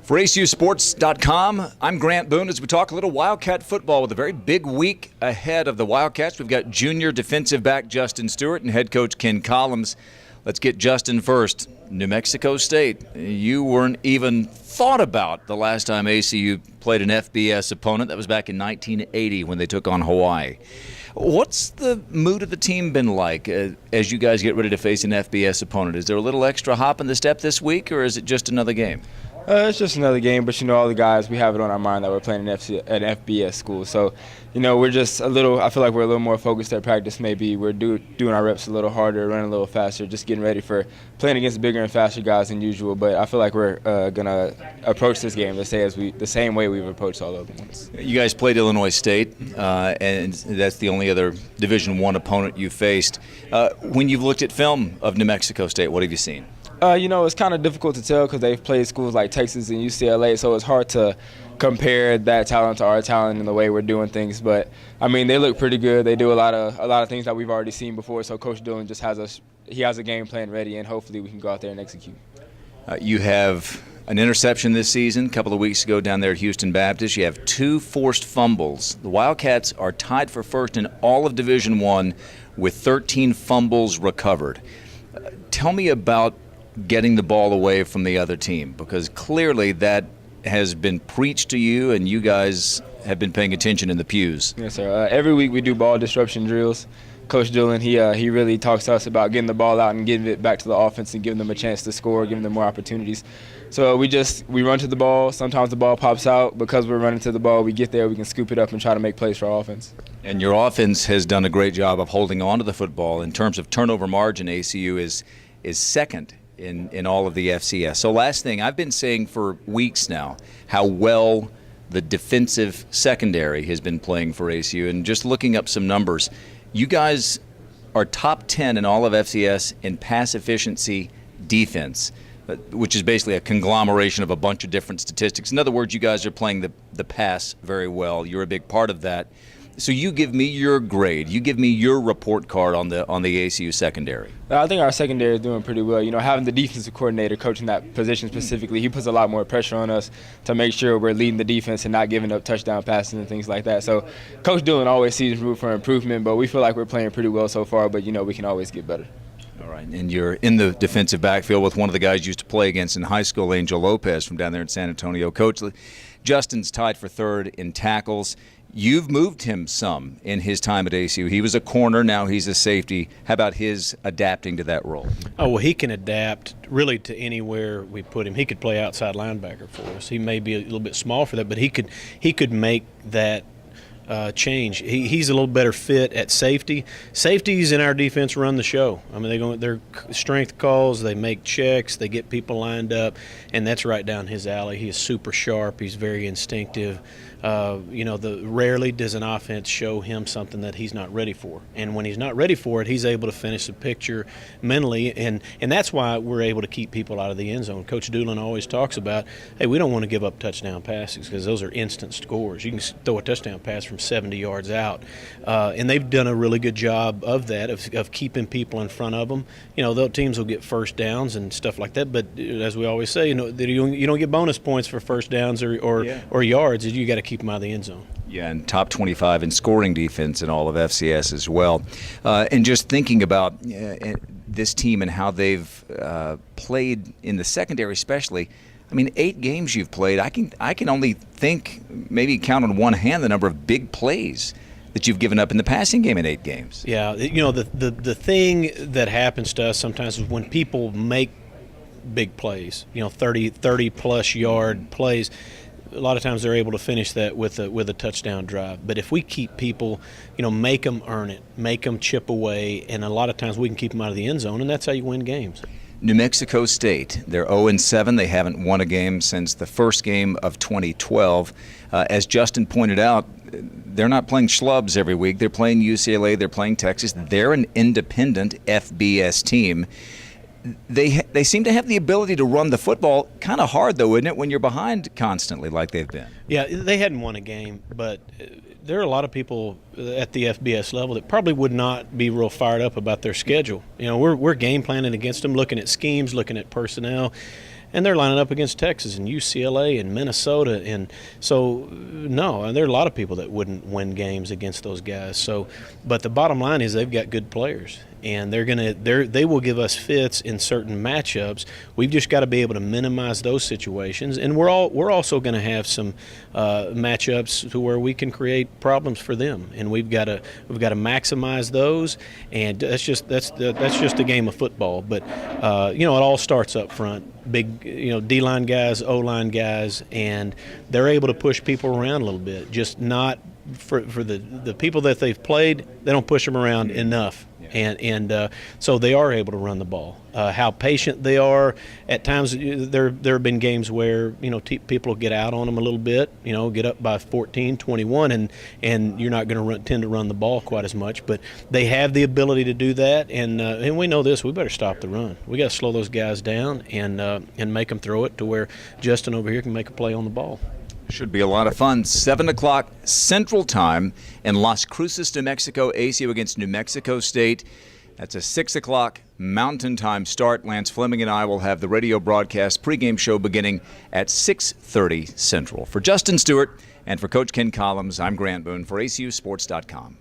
For ACUsports.com, I'm Grant Boone as we talk a little Wildcat football with a very big week ahead of the Wildcats. We've got junior defensive back Justin Stewart and head coach Ken Collums. Let's get Justin first. New Mexico State, you weren't even thought about the last time ACU played an FBS opponent. That was back in 1980 when they took on Hawaii. What's the mood of the team been like as you guys get ready to face an FBS opponent? Is there a little extra hop in the step this week, or is it just another game? It's just another game, but, all the guys, we have it on our mind that we're playing at FBS school. So, we're just I feel like we're a little more focused at practice maybe. We're doing our reps a little harder, running a little faster, just getting ready for playing against bigger and faster guys than usual. But I feel like we're going to approach this game, the same way we've approached all the other ones. You guys played Illinois State, and that's the only other Division I opponent you faced. When you've looked at film of New Mexico State, what have you seen? It's kind of difficult to tell because they've played schools like Texas and UCLA, so it's hard to compare that talent to our talent and the way we're doing things. But they look pretty good. They do a lot of things that we've already seen before. So Coach Dillon just has a game plan ready, and hopefully we can go out there and execute. You have an interception this season. A couple of weeks ago down there at Houston Baptist, you have 2 forced fumbles. The Wildcats are tied for first in all of Division I with 13 fumbles recovered. Tell me about getting the ball away from the other team, because clearly that has been preached to you and you guys have been paying attention in the pews. Yes, sir. Every week we do ball disruption drills. Coach Dillon, he really talks to us about getting the ball out and getting it back to the offense and giving them a chance to score, giving them more opportunities. So we run to the ball. Sometimes the ball pops out. Because we're running to the ball, we get there, we can scoop it up and try to make plays for our offense. And your offense has done a great job of holding on to the football. In terms of turnover margin, ACU is second in all of the FCS. So last thing, I've been saying for weeks now how well the defensive secondary has been playing for ACU, and just looking up some numbers, you guys are top 10 in all of FCS in pass efficiency defense, which is basically a conglomeration of a bunch of different statistics. In other words, you guys are playing the pass very well. You're a big part of that. So you give me your grade. You give me your report card on the ACU secondary. I think our secondary is doing pretty well. Having the defensive coordinator coaching that position specifically, he puts a lot more pressure on us to make sure we're leading the defense and not giving up touchdown passes and things like that. So Coach Dillon always sees room for improvement, but we feel like we're playing pretty well so far, but, we can always get better. All right, and you're in the defensive backfield with one of the guys you used to play against in high school, Angel Lopez from down there in San Antonio. Coach, Justin's tied for third in tackles. You've moved him some in his time at ACU. He was a corner, now he's a safety. How about his adapting to that role? Oh, well, he can adapt really to anywhere we put him. He could play outside linebacker for us. He may be a little bit small for that, but he could make that change. He's a little better fit at safety. Safeties in our defense run the show. They're strength calls, they make checks, they get people lined up, and that's right down his alley. He is super sharp. He's very instinctive. Rarely does an offense show him something that he's not ready for. And when he's not ready for it, he's able to finish the picture mentally, and that's why we're able to keep people out of the end zone. Coach Doolin always talks about, hey, we don't want to give up touchdown passes because those are instant scores. You can throw a touchdown pass from 70 yards out. And they've done a really good job of that, of keeping people in front of them. The teams will get first downs and stuff like that, but as we always say, you don't get bonus points for first downs or yards. You got to keep them out of the end zone. Yeah, and top 25 in scoring defense in all of FCS as well. And just thinking about this team and how they've played in the secondary especially, 8 games you've played, I can only think, maybe count on one hand the number of big plays that you've given up in the passing game in 8 games. Yeah, the thing that happens to us sometimes is when people make big plays, 30-plus yard plays, a lot of times they're able to finish that with a touchdown drive. But if we keep people, make them earn it, make them chip away, and a lot of times we can keep them out of the end zone, and that's how you win games. New Mexico State, they're 0-7. They haven't won a game since the first game of 2012. As Justin pointed out, they're not playing schlubs every week. They're playing UCLA. They're playing Texas. They're an independent FBS team. They seem to have the ability to run the football. Kind of hard, though, isn't it, when you're behind constantly like they've been? Yeah, they hadn't won a game, but there are a lot of people at the FBS level that probably would not be real fired up about their schedule. We're game planning against them, looking at schemes, looking at personnel. and they're lining up against Texas and UCLA and Minnesota, and so no, and there are a lot of people that wouldn't win games against those guys. So, but the bottom line is they've got good players, and they will give us fits in certain matchups. We've just got to be able to minimize those situations, and we're also going to have some matchups to where we can create problems for them, and we've got to maximize those. And that's just a game of football. But it all starts up front. Big, D-line guys, O-line guys, and they're able to push people around a little bit. Just not for the people that they've played, they don't push them around enough. And so they are able to run the ball. How patient they are at times. There have been games where people get out on them a little bit. Get up by 14, 21, and you're not going to tend to run the ball quite as much. But they have the ability to do that, and we know this. We better stop the run. We got to slow those guys down and make them throw it to where Justin over here can make a play on the ball. Should be a lot of fun. 7 o'clock Central Time in Las Cruces, New Mexico. ACU against New Mexico State. That's a 6 o'clock Mountain Time start. Lance Fleming and I will have the radio broadcast pregame show beginning at 6:30 Central. For Justin Stewart and for Coach Ken Collums, I'm Grant Boone for ACUSports.com.